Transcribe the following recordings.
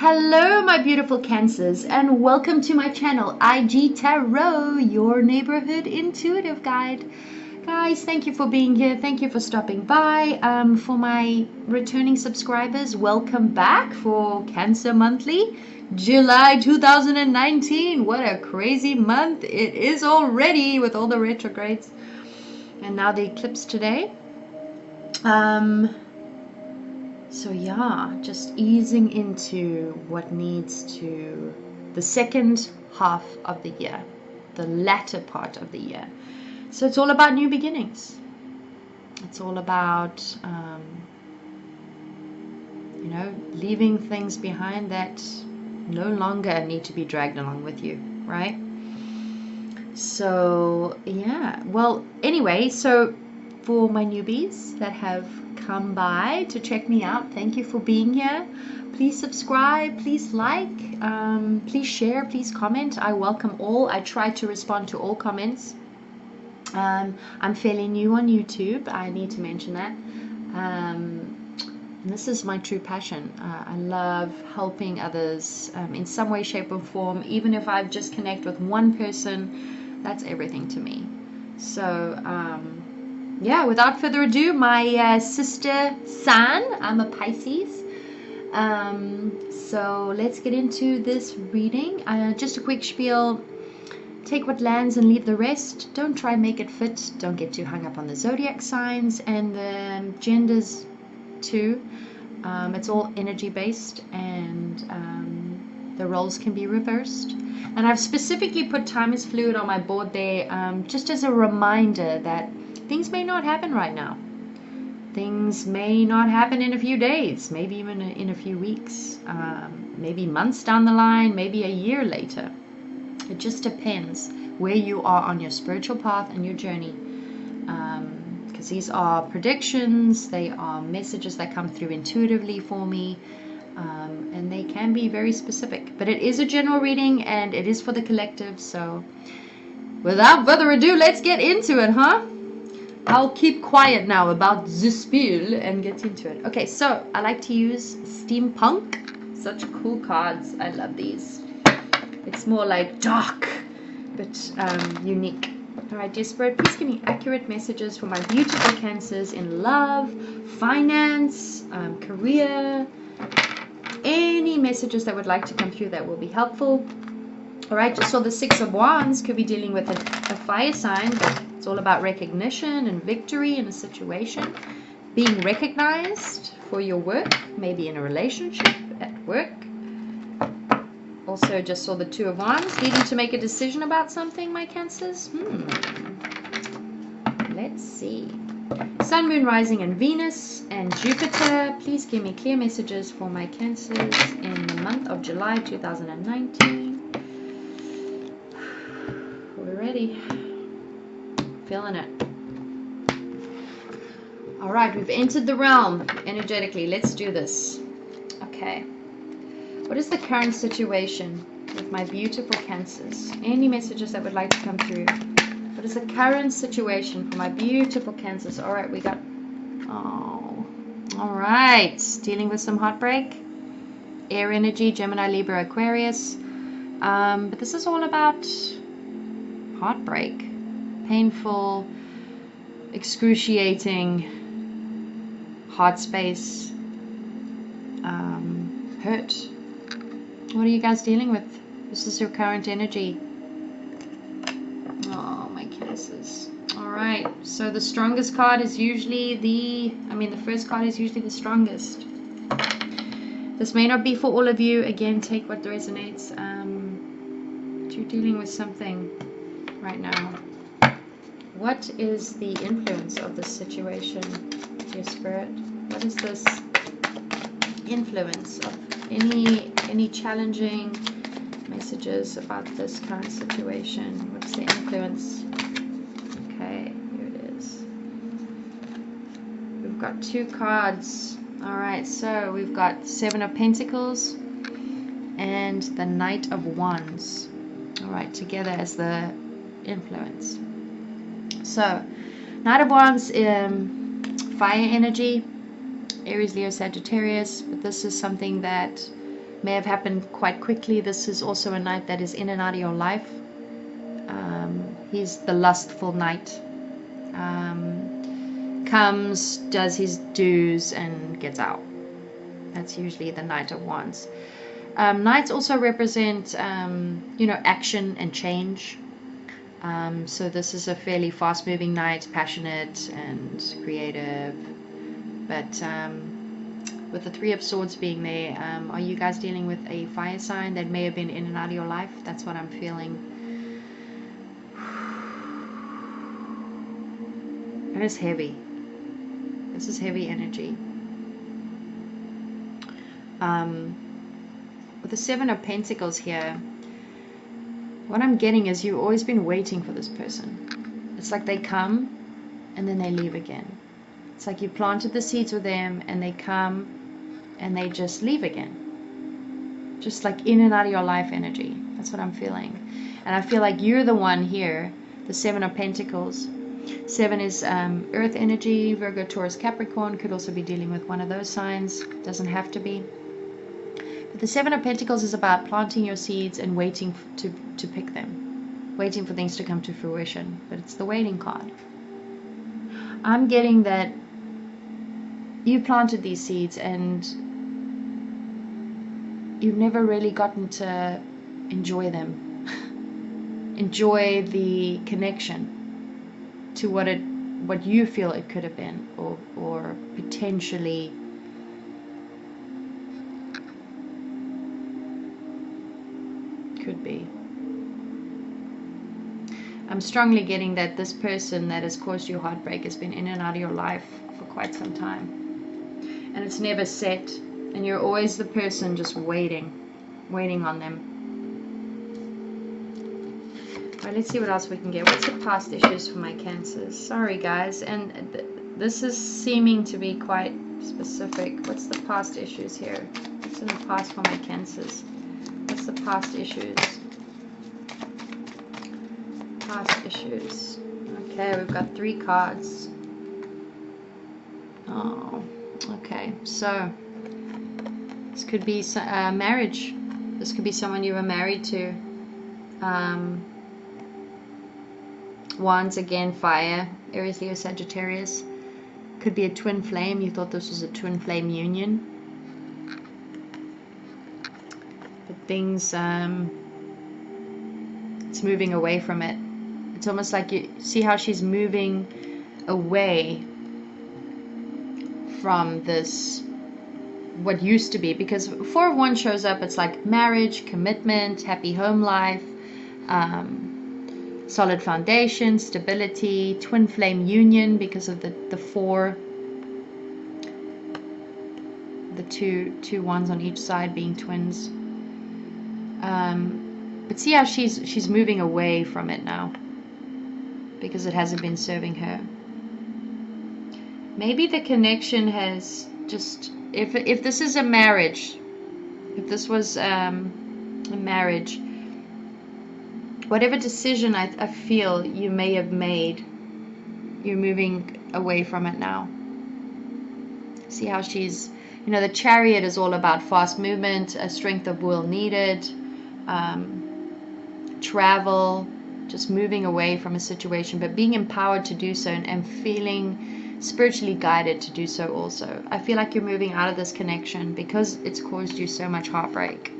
Hello, my beautiful Cancers, and welcome to my channel, IG Tarot, your neighborhood intuitive guide. Guys, thank you for being here. Thank you for stopping by. For my returning subscribers, welcome back for Cancer Monthly, July 2019. What a crazy month it is already with all the retrogrades. And now the eclipse today. So yeah, just easing into what needs to, the second half of the year, the latter part of the year. So it's all about new beginnings. It's all about, leaving things behind that no longer need to be dragged along with you, right? So yeah, well, anyway, so for my newbies that have come by to check me out, thank you for being here. Please subscribe, please like, please share, please comment. I welcome all. I try to respond to all comments. I'm fairly new on YouTube, I need to mention that. This is my true passion. I love helping others in some way, shape or form. Even if I've just connect with one person, that's everything to me. So yeah, without further ado, my sister San, I'm a Pisces. So let's get into this reading. Just a quick spiel. Take what lands and leave the rest. Don't try and make it fit. Don't get too hung up on the zodiac signs and the genders too. It's all energy based, and the roles can be reversed. And I've specifically put time is fluid on my board there, just as a reminder that things may not happen right now. Things may not happen in a few days, maybe even in a few weeks, maybe months down the line, maybe a year later. It just depends where you are on your spiritual path and your journey. Because these are predictions, they are messages that come through intuitively for me, and they can be very specific. But it is a general reading and it is for the collective. So without further ado, let's get into it, huh? I'll keep quiet now about the spiel and get into it. Okay, so I like to use steampunk. Such cool cards. I love these. It's more like dark, but unique. All right, dear Spirit, please give me accurate messages for my beautiful Cancers in love, finance, career, any messages that would like to come through that will be helpful. All right, just saw the Six of Wands. Could be dealing with a fire sign, but it's all about recognition and victory in a situation. Being recognized for your work, maybe in a relationship, at work. Also just saw the Two of Wands, needing to make a decision about something, my Cancers. Let's see. Sun, Moon, Rising, and Venus, and Jupiter. Please give me clear messages for my Cancers in the month of July 2019. We're ready. Feeling it. All right, we've entered the realm energetically. Let's do this. Okay. What is the current situation with my beautiful Cancers? Any messages that would like to come through? What is the current situation for my beautiful Cancers? All right, we got, oh, all right. Dealing with some heartbreak. Air energy, Gemini, Libra, Aquarius. But this is all about heartbreak. Painful, excruciating, heart space, hurt. What are you guys dealing with? This is your current energy. Oh, my Cancers. Alright, so the strongest card is usually the first card is usually the strongest. This may not be for all of you. Again, take what resonates. You're dealing with something right now. What is the influence of this situation, dear Spirit? What is this influence of any challenging messages about this current situation? What's the influence? Okay, here it is. We've got two cards. All right, so we've got Seven of Pentacles and the Knight of Wands. All right, together as the influence. So, Knight of Wands, fire energy, Aries, Leo, Sagittarius, but this is something that may have happened quite quickly. This is also a knight that is in and out of your life. He's the lustful knight. Comes, does his dues, and gets out. That's usually the Knight of Wands. Knights also represent, action and change. So this is a fairly fast-moving knight, passionate and creative. But with the Three of Swords being there, are you guys dealing with a fire sign that may have been in and out of your life? That's what I'm feeling. It is heavy. This is heavy energy. With the Seven of Pentacles here, what I'm getting is you've always been waiting for this person. It's like they come and then they leave again. It's like you planted the seeds with them and they come and they just leave again. Just like in and out of your life energy. That's what I'm feeling. And I feel like you're the one here, the Seven of Pentacles. Seven is earth energy, Virgo, Taurus, Capricorn. Could also be dealing with one of those signs. Doesn't have to be. But the Seven of Pentacles is about planting your seeds and waiting to pick them. Waiting for things to come to fruition. But it's the waiting card. I'm getting that you planted these seeds and you've never really gotten to enjoy them. Enjoy the connection to what you feel it could have been, or potentially could be. I'm strongly getting that this person that has caused you heartbreak has been in and out of your life for quite some time, and it's never set, and you're always the person just waiting on them. Right, let's see what else we can get. What's the past issues for my Cancers? Sorry guys, and this is seeming to be quite specific. What's the past issues here? What's in the past for my Cancers? What's the past issues? Past issues. Okay, we've got 3 cards. Oh, okay. So this could be marriage. This could be someone you were married to. Wands again, fire, Aries, Leo, Sagittarius. Could be a twin flame. You thought this was a twin flame union. But things, it's moving away from it. It's almost like you see how she's moving away from this, what used to be. Because Four of Wands shows up, it's like marriage, commitment, happy home life, solid foundation, stability, twin flame union because of the 4, the two wands on each side being twins. But see how she's moving away from it now because it hasn't been serving her. Maybe the connection has just, if this is a marriage, if this was a marriage, whatever decision I feel you may have made, you're moving away from it now. See how she's, the Chariot is all about fast movement, a strength of will needed, travel, just moving away from a situation, but being empowered to do so and feeling spiritually guided to do so also. I feel like you're moving out of this connection because it's caused you so much heartbreak.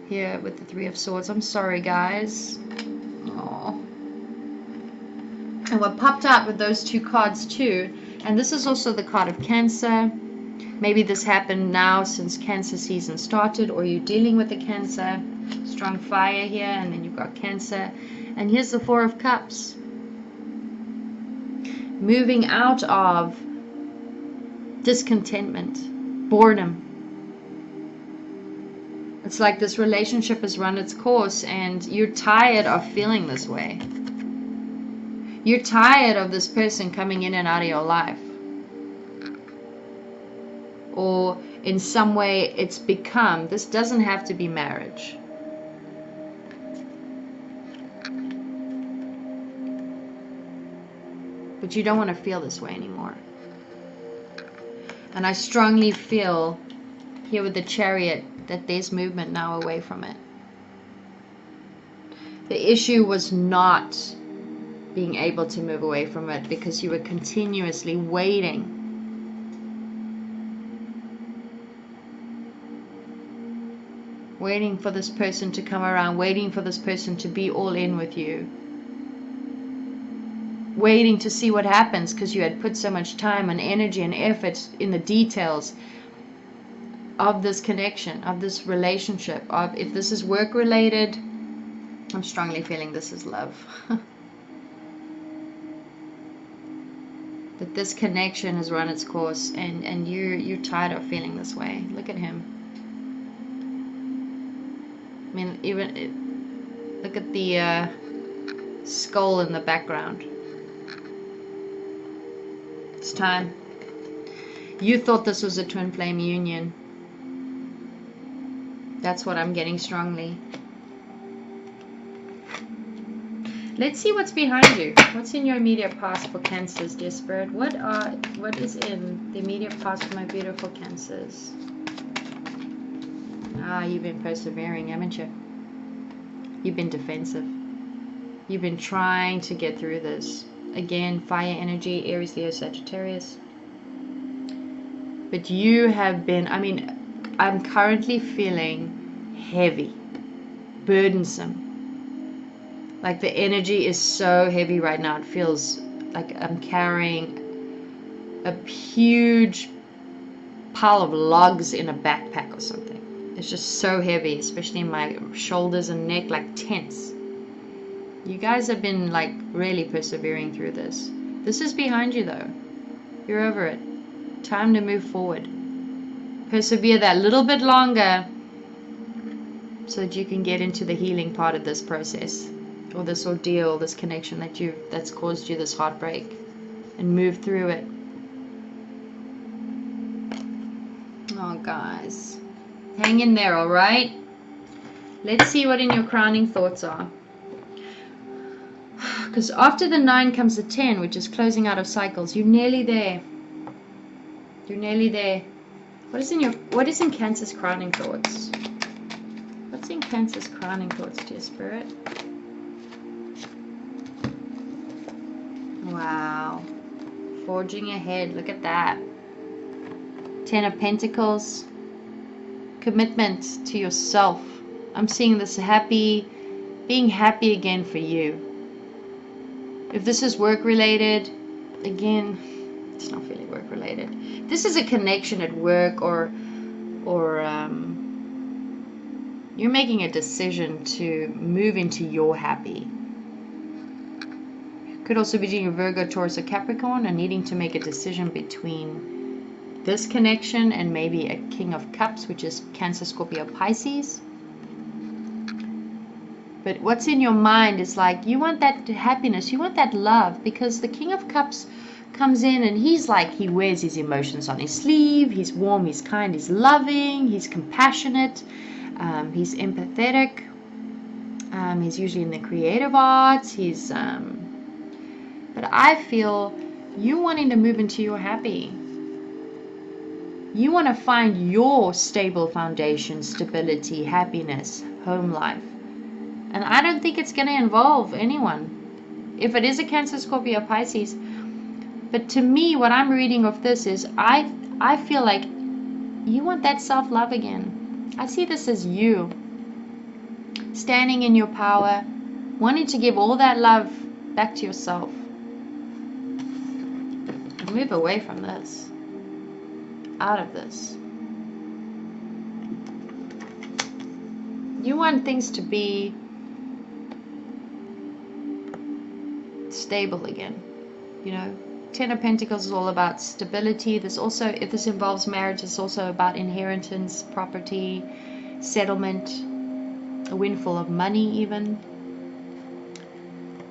Here with the 3 of Swords. I'm sorry guys. Oh. And what popped up with those 2 cards too, and this is also the card of Cancer. Maybe this happened now since Cancer season started, or you're dealing with the Cancer. Strong fire here, and then you've got Cancer. And here's the 4 of Cups. Moving out of discontentment, boredom. It's like this relationship has run its course and you're tired of feeling this way. You're tired of this person coming in and out of your life. Or in some way it's become, this doesn't have to be marriage. But you don't want to feel this way anymore. And I strongly feel here with the Chariot, that there's movement now away from it. The issue was not being able to move away from it because you were continuously waiting. Waiting for this person to come around, waiting for this person to be all in with you. Waiting to see what happens because you had put so much time and energy and effort in the details of this connection, of this relationship, of if this is work related. I'm strongly feeling this is love. That this connection has run its course, and you're tired of feeling this way. Look at him. I mean, even look at the skull in the background. It's time. You thought this was a twin flame union. That's what I'm getting strongly. Let's see what's behind you. What's in your immediate past for Cancers, dear Spirit? What is in the immediate past for my beautiful Cancers? Ah, you've been persevering, haven't you? You've been defensive. You've been trying to get through this. Again, fire energy, Aries, Leo, Sagittarius. But you have been, I mean, I'm currently feeling heavy, burdensome. Like the energy is so heavy right now. It feels like I'm carrying a huge pile of logs in a backpack or something. It's just so heavy, especially in my shoulders and neck, like tense. You guys have been like really persevering through this. This is behind you though. You're over it. Time to move forward. Persevere that little bit longer so that you can get into the healing part of this process, or this ordeal, this connection that's caused you this heartbreak, and move through it. Oh guys, hang in there, all right? Let's see what in your crowning thoughts are. Because after the 9 comes the 10, which is closing out of cycles. You're nearly there. You're nearly there. What is in Cancer's crowning thoughts? What's in Cancer's crowning thoughts, dear Spirit? Wow. Forging ahead. Look at that. 10 of Pentacles. Commitment to yourself. I'm seeing this being happy again for you. If this is work related, again, it's not really work related. This is a connection at work, or you're making a decision to move into your happy. Could also be doing a Virgo, Taurus, or Capricorn, and needing to make a decision between this connection and maybe a King of Cups, which is Cancer, Scorpio, Pisces. But what's in your mind is like, you want that happiness, you want that love, because the King of Cups comes in and he's like, he wears his emotions on his sleeve. He's warm, he's kind, he's loving, he's compassionate, he's empathetic, he's usually in the creative arts, but I feel you wanting to move into your happy. You want to find your stable foundation, stability, happiness, home life. And I don't think it's going to involve anyone. If it is a Cancer, Scorpio, Pisces. But to me, what I'm reading of this is, I feel like you want that self-love again. I see this as you standing in your power, wanting to give all that love back to yourself. And move away from this. Out of this. You want things to be stable again, you know. 10 of Pentacles is all about stability. This also, if this involves marriage, it's also about inheritance, property, settlement, a windfall of money even.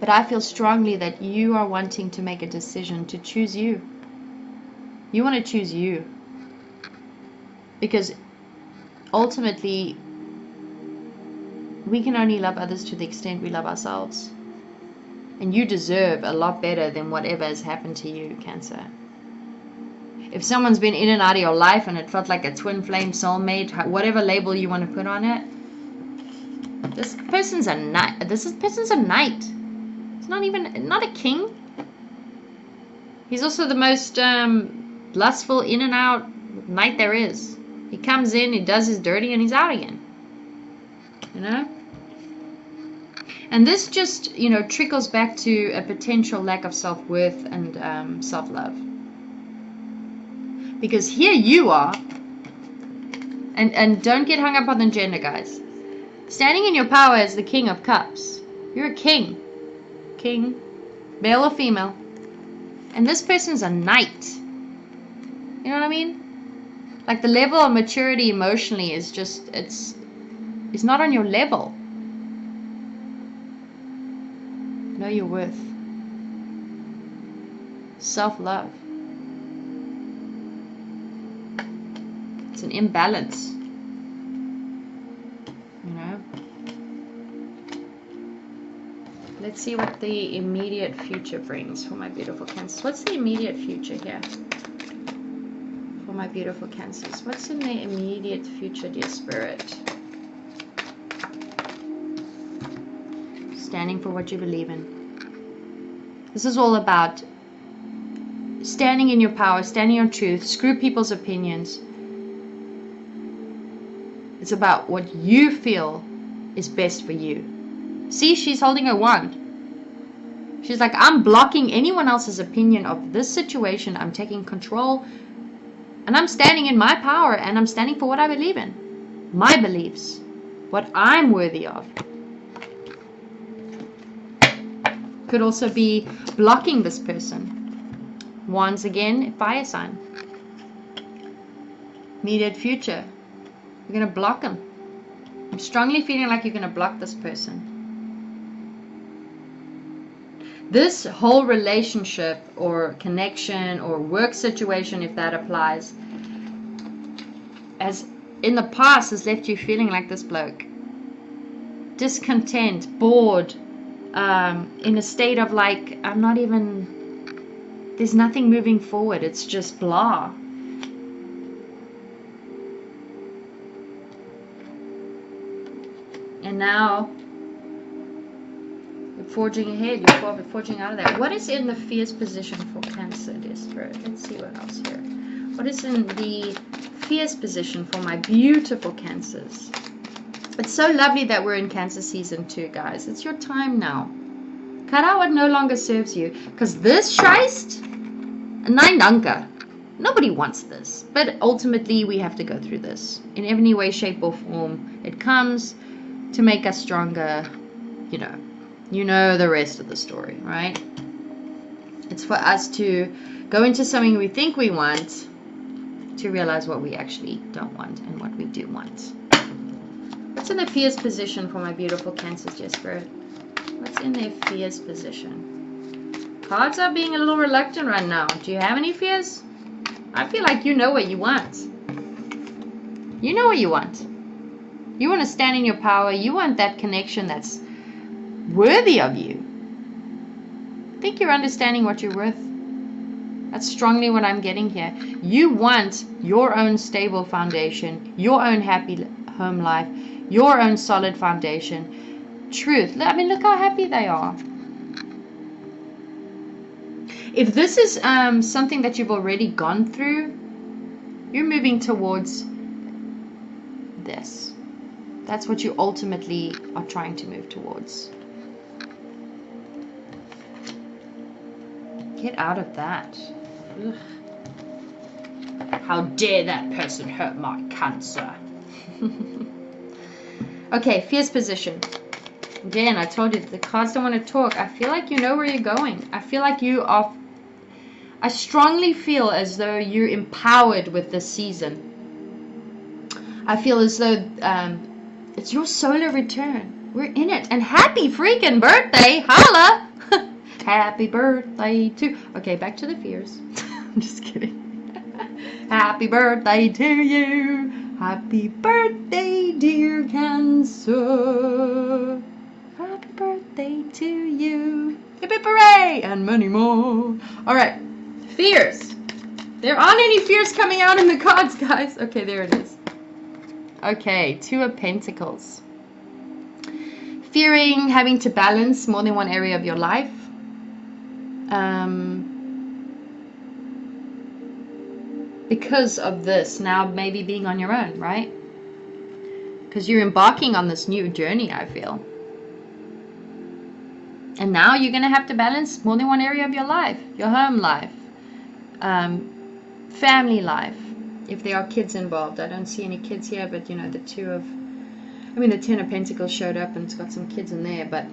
But I feel strongly that you are wanting to make a decision to choose you. You want to choose you, because ultimately we can only love others to the extent we love ourselves. And you deserve a lot better than whatever has happened to you, Cancer. if someone's been in and out of your life and it felt like a twin flame soulmate, whatever label you want to put on it, this person's a knight. Person's a knight. He's not a king. He's also the most lustful in and out knight there is. He comes in, he does his dirty, and he's out again. You know? And this just, you know, trickles back to a potential lack of self-worth and self-love. Because here you are, and don't get hung up on the gender, guys. Standing in your power as the King of Cups. You're a king. King, male or female. And this person's a knight. You know what I mean? Like the level of maturity emotionally is just, it's not on your level. Know your worth. Self-love. It's an imbalance. You know? Let's see what the immediate future brings for my beautiful Cancers. What's the immediate future here? For my beautiful Cancers. What's in the immediate future, dear Spirit? Standing for what you believe in. This is all about standing in your power, standing in your truth, screw people's opinions. It's about what you feel is best for you. See, she's holding her wand. She's like, I'm blocking anyone else's opinion of this situation. I'm taking control. And I'm standing in my power, and I'm standing for what I believe in. My beliefs. What I'm worthy of. Could also be blocking this person. Wands again, fire sign. Immediate future. You're going to block them. I'm strongly feeling like you're going to block this person. This whole relationship or connection or work situation, if that applies, as in the past has left you feeling like this bloke. Discontent, bored, in a state of like, there's nothing moving forward. It's just blah. And now you're forging ahead. You're forging out of that. What is in the fierce position for Cancer, dear Spirit? Let's see what else here. What is in the fierce position for my beautiful Cancers? It's so lovely that we're in Cancer season 2, guys. It's your time now. Cut out what no longer serves you. Because this scheist, nein danke. Nobody wants this. But ultimately, we have to go through this. In any way, shape, or form. It comes to make us stronger. You know the rest of the story, right? It's for us to go into something we think we want to realize what we actually don't want and what we do want. What's in the fierce position for my beautiful Cancers, dear Spirit? What's in their fierce position? Cards are being a little reluctant right now. Do you have any fears? I feel like you know what you want. You know what you want. You want to stand in your power. You want that connection that's worthy of you. I think you're understanding what you're worth. That's strongly what I'm getting here. You want your own stable foundation, your own happy home life, your own solid foundation. Truth. I mean, look how happy they are. If this is something that you've already gone through, you're moving towards this. That's what you ultimately are trying to move towards. Get out of that. Ugh. How dare that person hurt my Cancer? Okay, fierce position. Again, I told you, the cards don't want to talk. I feel like you know where you're going. I feel like you are... I strongly feel as though you're empowered with this season. I feel as though it's your solar return. We're in it. And happy freaking birthday. Holla! Happy birthday to... Okay, back to the fears. I'm just kidding. Happy birthday to you. Happy birthday, dear Cancer. Happy birthday to you. Hip hip hooray! And many more. Alright. Fears. There aren't any fears coming out in the cards, guys. Okay, there it is. Okay, Two of Pentacles. Fearing having to balance more than one area of your life. Because of this, now maybe being on your own, right? Because you're embarking on this new journey, I feel. And now you're going to have to balance more than one area of your life. Your home life. Family life. If there are kids involved. I don't see any kids here, but you know, the Ten of Pentacles showed up and it's got some kids in there, but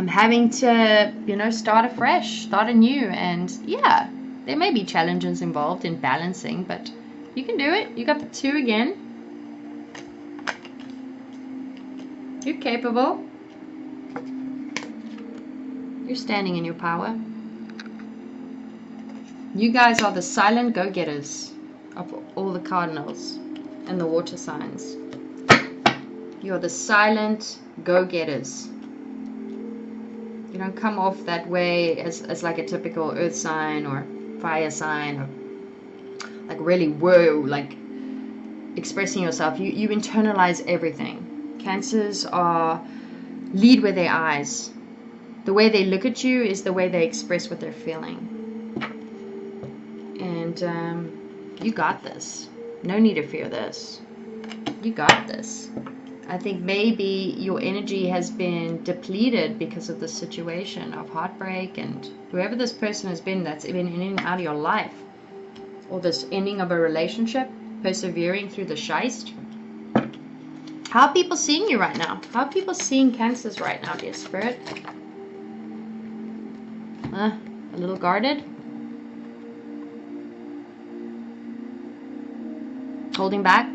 having to, you know, start afresh, start anew, and yeah, there may be challenges involved in balancing, but you can do it. You got the 2 again. You're capable. You're standing in your power. You guys are the silent go-getters of all the cardinals and the water signs. You're the silent go-getters. You don't come off that way as like a typical earth sign or fire sign, or like really whoa, like expressing yourself. You internalize everything. Cancers lead with their eyes. The way they look at you is the way they express what they're feeling. And you got this. No need to fear this. You got this. I think maybe your energy has been depleted because of the situation of heartbreak, and whoever this person has been that's been in and out of your life, or this ending of a relationship, persevering through the scheist. How are people seeing you right now? How are people seeing Cancers right now, dear Spirit? A little guarded? Holding back?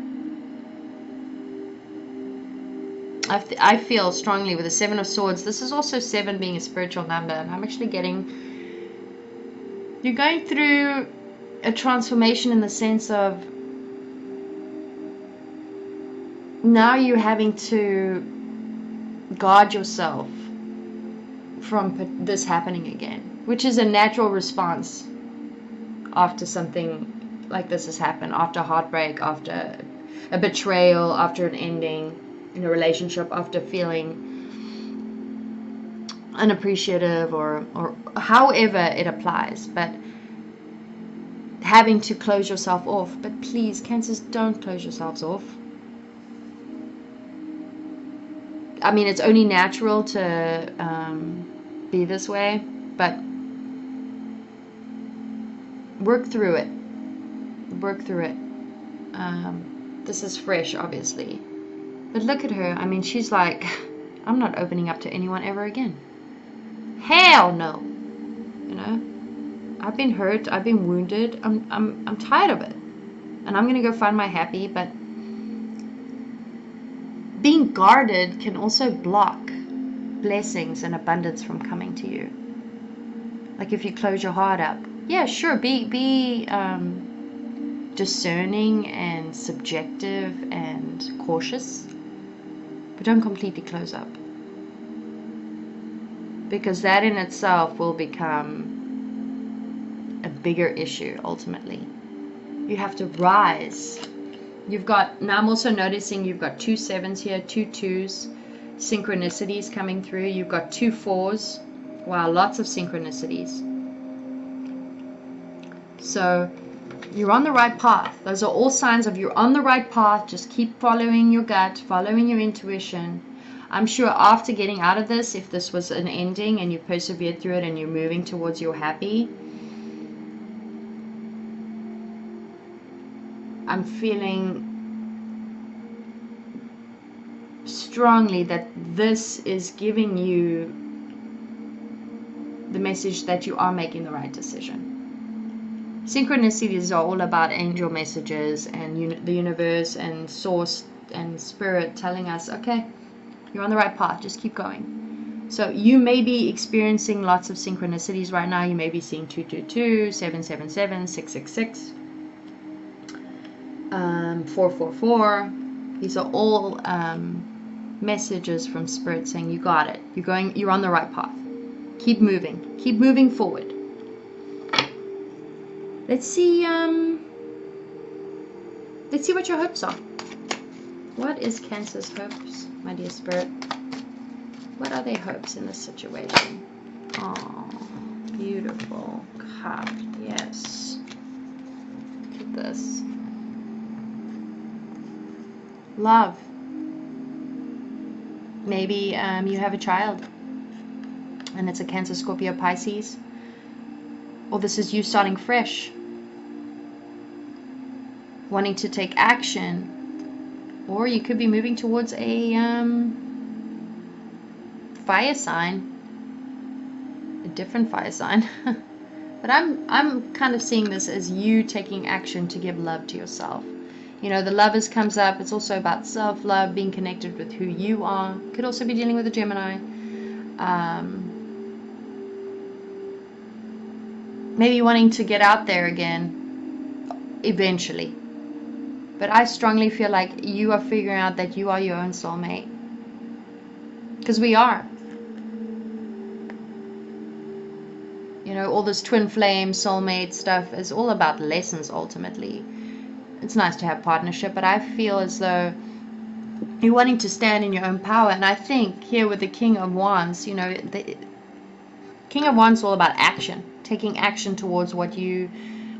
I feel strongly with the 7 of Swords. This is also 7 being a spiritual number. And I'm actually getting... You're going through a transformation in the sense of... Now you're having to guard yourself from this happening again. Which is a natural response after something like this has happened. After heartbreak, after a betrayal, after an ending in a relationship, after feeling unappreciative or however it applies, but having to close yourself off. But please, Cancers, don't close yourselves off. I mean, it's only natural to be this way, but work through it. Work through it. This is fresh, obviously. But look at her. I mean, she's like, I'm not opening up to anyone ever again. Hell no. You know? I've been hurt. I've been wounded. I'm tired of it. And I'm going to go find my happy. But being guarded can also block blessings and abundance from coming to you. Like if you close your heart up. Yeah, sure. Be discerning and subjective and cautious. But don't completely close up. Because that in itself will become a bigger issue ultimately. You have to rise. You've got, now I'm also noticing you've got 2 7s here, 2 2s, synchronicities coming through. You've got 2 4s. Wow, lots of synchronicities. So you're on the right path. Those are all signs of you're on the right path. Just keep following your gut, following your intuition. I'm sure after getting out of this, if this was an ending and you persevered through it and you're moving towards your happy, I'm feeling strongly that this is giving you the message that you are making the right decision. Synchronicities are all about angel messages and the universe and source and spirit telling us, okay, you're on the right path, just keep going. So you may be experiencing lots of synchronicities right now. You may be seeing 222, 777, 666, 444. These are all messages from spirit saying you got it. You're on the right path. Keep moving forward. Let's see what your hopes are. What is Cancer's hopes, my dear Spirit? What are their hopes in this situation? Oh, beautiful cup. Yes. Look at this. Love. Maybe you have a child and it's a Cancer, Scorpio, Pisces. Or this is you starting fresh, wanting to take action. Or you could be moving towards a fire sign, a different fire sign. But I'm kind of seeing this as you taking action to give love to yourself. You know, the Lovers comes up. It's also about self-love, being connected with who you are. Could also be dealing with a Gemini. Maybe wanting to get out there again eventually. But I strongly feel like you are figuring out that you are your own soulmate. Because we are. You know, all this twin flame, soulmate stuff is all about lessons ultimately. It's nice to have partnership, but I feel as though you're wanting to stand in your own power. And I think here with the King of Wands, you know, the King of Wands is all about action. Taking action towards what you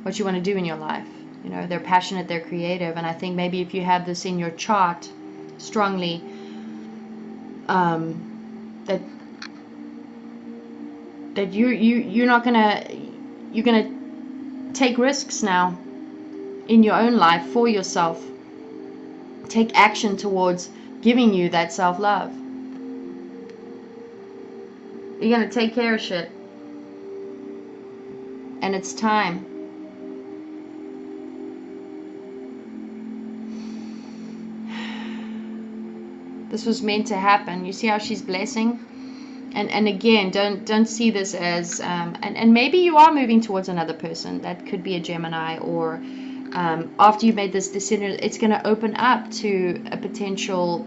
want to do in your life. You know, they're passionate, they're creative, and I think maybe if you have this in your chart strongly, that you're gonna take risks now in your own life for yourself. Take action towards giving you that self-love. You're gonna take care of shit. And it's time. This was meant to happen. You see how she's blessing? And again, don't see this as and maybe you are moving towards another person. That could be a Gemini, or after you've made this decision, it's going to open up to a potential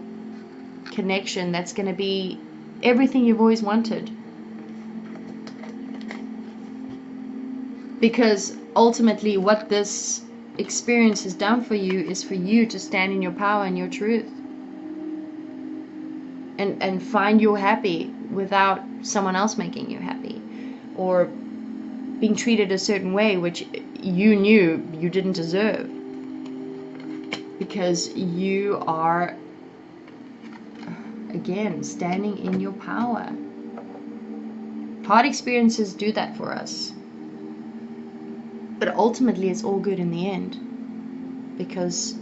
connection that's going to be everything you've always wanted. Because ultimately what this experience has done for you is for you to stand in your power and your truth. And find you're happy without someone else making you happy. Or being treated a certain way which you knew you didn't deserve. Because you are, again, standing in your power. Hard experiences do that for us. But ultimately it's all good in the end. Because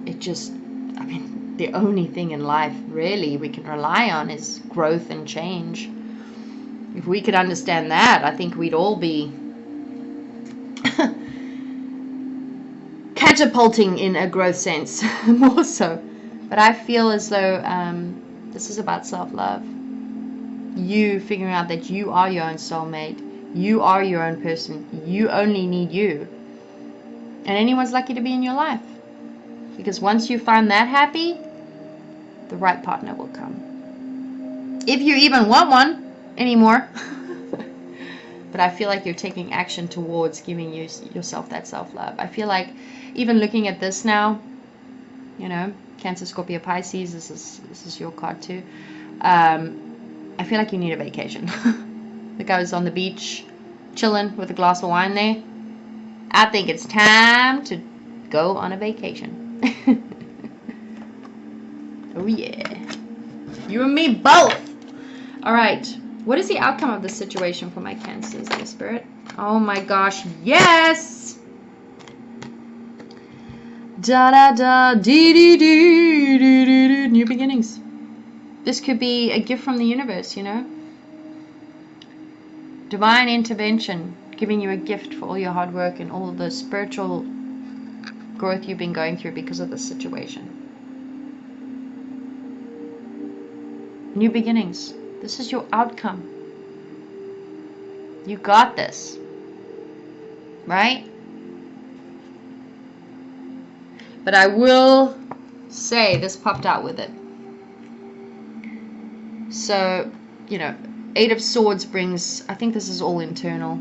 it just, I mean, the only thing in life really we can rely on is growth and change. If we could understand that, I think we'd all be catapulting in a growth sense, more so. But I feel as though this is about self-love. You figuring out that you are your own soulmate. You are your own person. You only need you. And anyone's lucky to be in your life. Because once you find that happy, the right partner will come. If you even want one anymore. But I feel like you're taking action towards giving yourself that self-love. I feel like even looking at this now, you know, Cancer, Scorpio, Pisces, this is your card too. I feel like you need a vacation. The guy was on the beach chilling with a glass of wine there. I think it's time to go on a vacation. Oh yeah. You and me both. Alright. What is the outcome of this situation for my Cancers, dear Spirit? Oh my gosh. Yes! Da da da dee dee dee dee dee dee. New beginnings. This could be a gift from the universe, you know? Divine intervention. Giving you a gift for all your hard work and all the spiritual growth you've been going through because of this situation. New beginnings. This is your outcome. You got this. Right? But I will say this popped out with it. So, you know, Eight of Swords brings, I think this is all internal.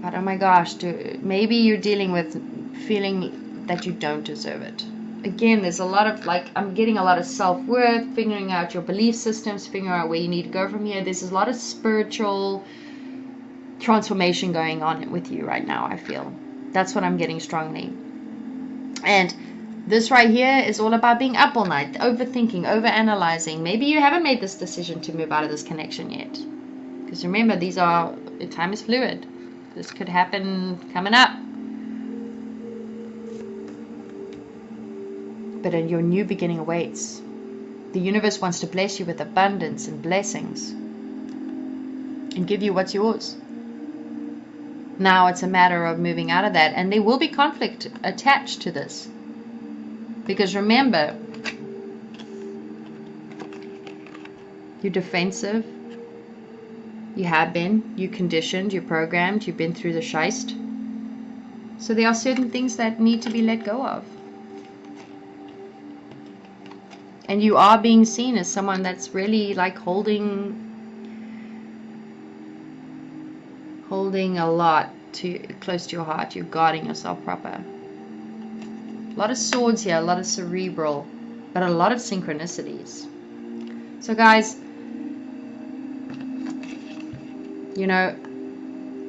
But oh my gosh, maybe you're dealing with feeling that you don't deserve it. Again, there's a lot of, like, I'm getting a lot of self-worth, figuring out your belief systems, figuring out where you need to go from here. There's a lot of spiritual transformation going on with you right now, I feel. That's what I'm getting strongly. And this right here is all about being up all night, overthinking, overanalyzing. Maybe you haven't made this decision to move out of this connection yet. Because remember, time is fluid. This could happen coming up. But your new beginning awaits. The universe wants to bless you with abundance and blessings and give you what's yours. Now it's a matter of moving out of that, and there will be conflict attached to this. Because remember, you're defensive. You have been. You're conditioned. You're programmed. You've been through the scheist. So there are certain things that need to be let go of. And you are being seen as someone that's really like holding a lot close to your heart. You're guarding yourself proper. A lot of swords here, a lot of cerebral, but a lot of synchronicities. So guys, you know,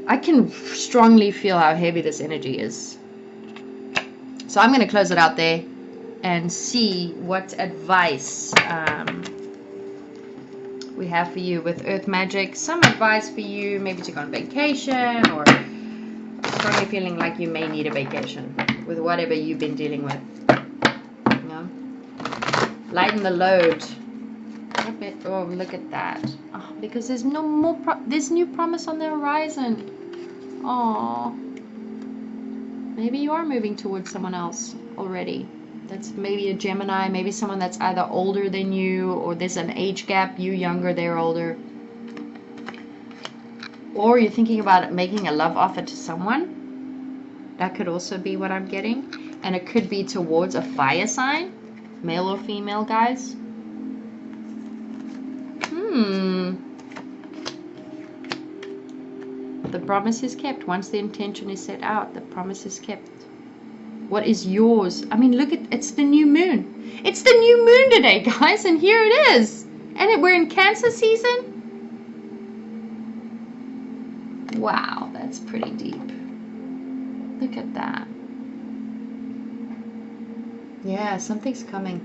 I can strongly feel how heavy this energy is. So I'm going to close it out there and see what advice we have for you with Earth Magic. Some advice for you, maybe to go on vacation, or strongly feeling like you may need a vacation with whatever you've been dealing with. You know, lighten the load. Oh, look at that. Oh, because there's no more. There's new promise on the horizon. Oh, maybe you are moving towards someone else already. That's maybe a Gemini, maybe someone that's either older than you, or there's an age gap, you younger, they're older. Or you're thinking about making a love offer to someone. That could also be what I'm getting. And it could be towards a fire sign, male or female, guys. The promise is kept. Once the intention is set out, the promise is kept. What is yours? I mean, look at, it's the new moon. It's the new moon today, guys, and here it is. And we're in Cancer season. Wow, that's pretty deep. Look at that. Yeah, something's coming.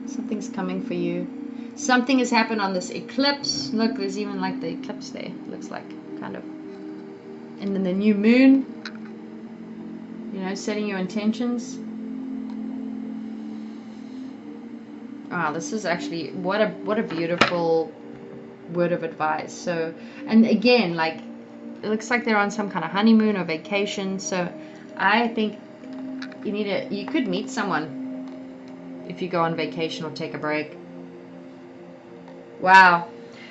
Something's coming for you. Something has happened on this eclipse. Look, there's even like the eclipse there. Looks like, kind of. And then the new moon. You know, setting your intentions. Wow, this is actually, what a beautiful word of advice. So, and again, like, it looks like they're on some kind of honeymoon or vacation. So I think you could meet someone if you go on vacation or take a break. Wow.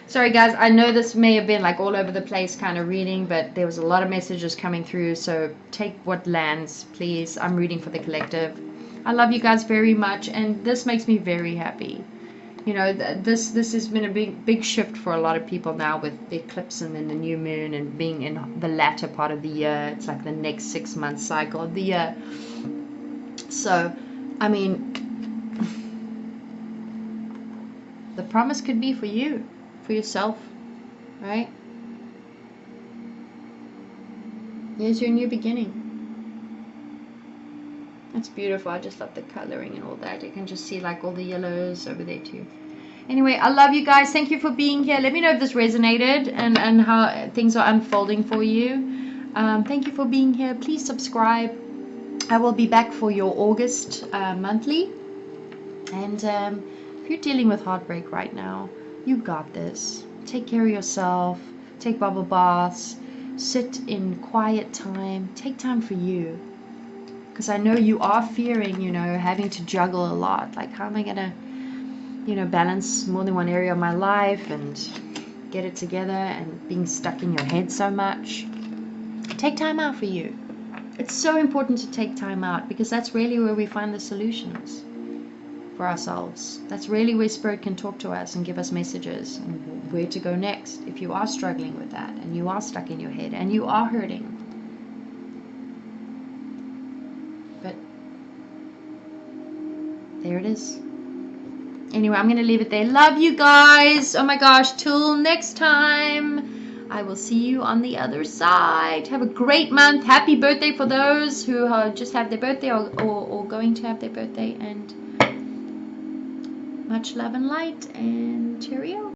Sorry guys, I know this may have been like all over the place kind of reading, but there was a lot of messages coming through, so take what lands, please. I'm reading for the collective. I love you guys very much, and this makes me very happy. You know, this has been a big shift for a lot of people now with the eclipse and then the new moon and being in the latter part of the year. It's like the next 6-month cycle of the year. So, I mean, the promise could be for you. For yourself, right? Here's your new beginning. That's beautiful. I just love the coloring and all that. You can just see like all the yellows over there too. Anyway, I love you guys. Thank you for being here. Let me know if this resonated and how things are unfolding for you. Thank you for being here. Please subscribe. I will be back for your August monthly. And if you're dealing with heartbreak right now, you got this. Take care of yourself. Take bubble baths. Sit in quiet time. Take time for you. Because I know you are fearing, you know, having to juggle a lot. Like, how am I going to, you know, balance more than one area of my life and get it together, and being stuck in your head so much. Take time out for you. It's so important to take time out, because that's really where we find the solutions. for ourselves. That's really where Spirit can talk to us and give us messages and where to go next if you are struggling with that and you are stuck in your head and you are hurting. But there it is. Anyway, I'm going to leave it there. Love you guys. Oh my gosh. Till next time. I will see you on the other side. Have a great month. Happy birthday for those who just had their birthday or going to have their birthday. And much love and light. And cheerio.